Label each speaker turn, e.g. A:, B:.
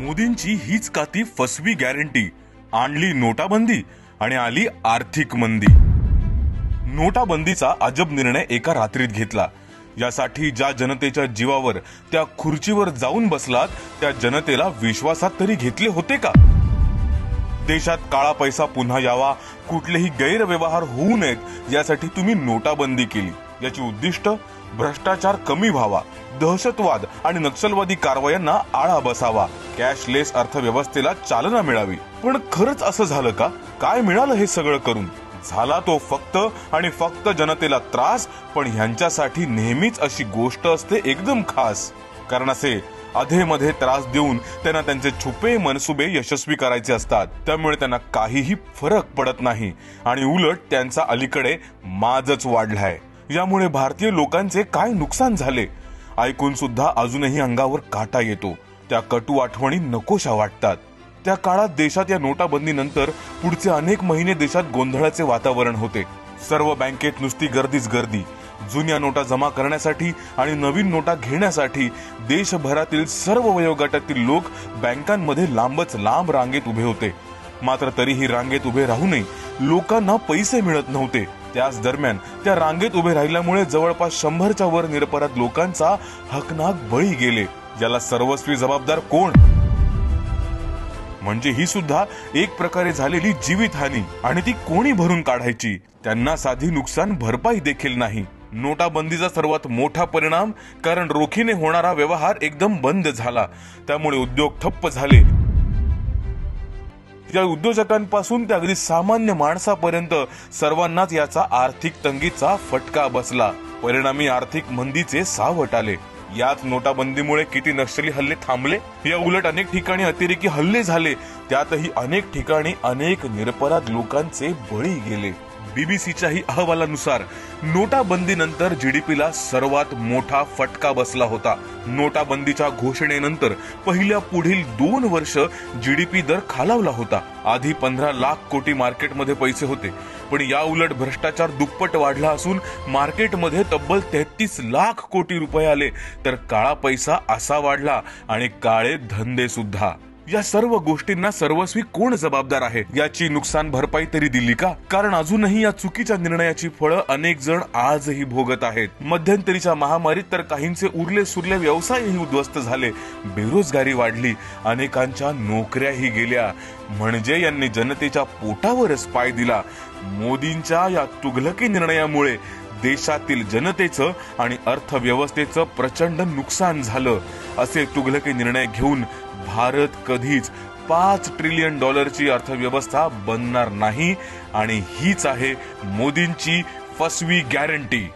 A: मोदींची हीच का ती फसवी गॅरंटी. आणली नोटाबंदी आणि आली आर्थिक मंदी. नोटाबंदीचा अजब निर्णय एका रात्रीत घेतला. यासाठी ज्या जनतेच्या जीवावर त्या खुर्चीवर जाऊन बसलात त्या जनतेला विश्वासात तरी घेतले होते का? देशात काळा पैसा पुन्हा यावा, कुठलेही गैरव्यवहार होऊ नयेत यासाठी तुम्ही नोटाबंदी केली. याची उद्दिष्ट भ्रष्टाचार कमी व्हावा, दहशतवाद आणि नक्षलवादी कारवायांना आळा बसावा, कॅशलेस अर्थव्यवस्थेला चालना मिळावी. पण खरंच असं झालं का? काय मिळालं हे सगळं करून? झाला तो फक्त आणि फक्त जनतेला त्रास. पण ह्यांच्यासाठी नेहमीच अशी गोष्ट असते एकदम खास. कारण असे अधेमध्ये त्रास देऊन त्यांना त्यांचे छुपे मनसुबे यशस्वी करायचे असतात. त्यामुळे त्यांना काहीही फरक पडत नाही आणि उलट त्यांचा अलीकडे माजच वाढलाय. यामुळे भारतीय लोकांचे काय नुकसान झाले ऐकून सुद्धा अजूनही अंगावर काटा येतो. त्या कटू आठवणी नकोशा वाटतात. त्या काळात देशात या नोटाबंदीनंतर पुढचे अनेक महिने देशात गोंधळाचे वातावरण होते. सर्व बँकेत नुसती गर्दीच गर्दी. जुन्या नोटा जमा करण्यासाठी आणि नवीन नोटा घेण्यासाठी देशभरातील सर्व वयोगटातील लोक बँकांमध्ये लांबच लांब रांगेत उभे होते. मात्र तरीही रांगेत उभे राहूनही लोकांना पैसे मिळत नव्हते. त्याच दरम्यान त्या रांगेत उभे राहिल्यामुळे जवळपास 100च्या वर निरपराध लोकांचा हकनाक बळी गेले. याला सर्वस्वी जबाबदार कोण? म्हणजे ही सुद्धा एक प्रकारे झालेली जीवितहानी. आणि ती कोणी भरून काढायची? त्यांना साधी नुकसान भरपाई देखील नाही. नोटाबंदीचा सर्वात मोठा परिणाम कारण रोखीने होणारा व्यवहार एकदम बंद झाला. त्यामुळे उद्योग ठप्प झाले. या उद्योजकांपासून ते अगदी सामान्य माणसापर्यंत सर्वांनाच याचा आर्थिक तंगीचा फटका बसला. परिणामी आर्थिक मंदीचे सावट आले. याच नोटाबंदीमुळे किती नक्षली हल्ले थांबले. या उलट अनेक ठिकाणी अतिरेकी हल्ले झाले. त्यातही अनेक ठिकाणी अनेक निरपराध लोकांचे बळी गेले. बीबीसीच्याही अहवालानुसार नोटाबंदीनंतर जीडीपीला सर्वात मोठा फटका बसला होता. नोटाबंदीच्या घोषणेनंतर पहिल्या पुढील 2 वर्ष जीडीपी दर खालावला होता. आधी 15 लाख कोटी मार्केटमध्ये पैसे होते. पण या उलट भ्रष्टाचार दुप्पट वाढला असून मार्केटमध्ये तब्बल 33 लाख कोटी रुपये आले. तर काळा पैसा असा वाढला आणि काळे धंदे सुद्धा. या सर्व गोष्टींना सर्वस्वी कोण जबाबदार आहे? याची नुकसान भरपाई तरी दिली का? कारण अजूनही या चुकीच्या निर्णयाची फळं अनेक जण आजही भोगत आहेत. मध्यंतरीच्या महामारीत तर काहींचे उरले सुरले व्यवसायही उद्ध्वस्त झाले. बेरोजगारी वाढली. अनेकांच्या नोकऱ्याही गेल्या. म्हणजे यांनी जनतेच्या पोटावरच पाय दिला. मोदींच्या या तुघलकी निर्णयामुळे देशातील जनतेचं आणि अर्थव्यवस्थेचं प्रचंड नुकसान झालं. असे तुघलकी निर्णय घेऊन भारत कधीच $5 ट्रिलियन अर्थव्यवस्था बनणार नाही. आणि हीच आहे मोदींची फसवी गॅरंटी.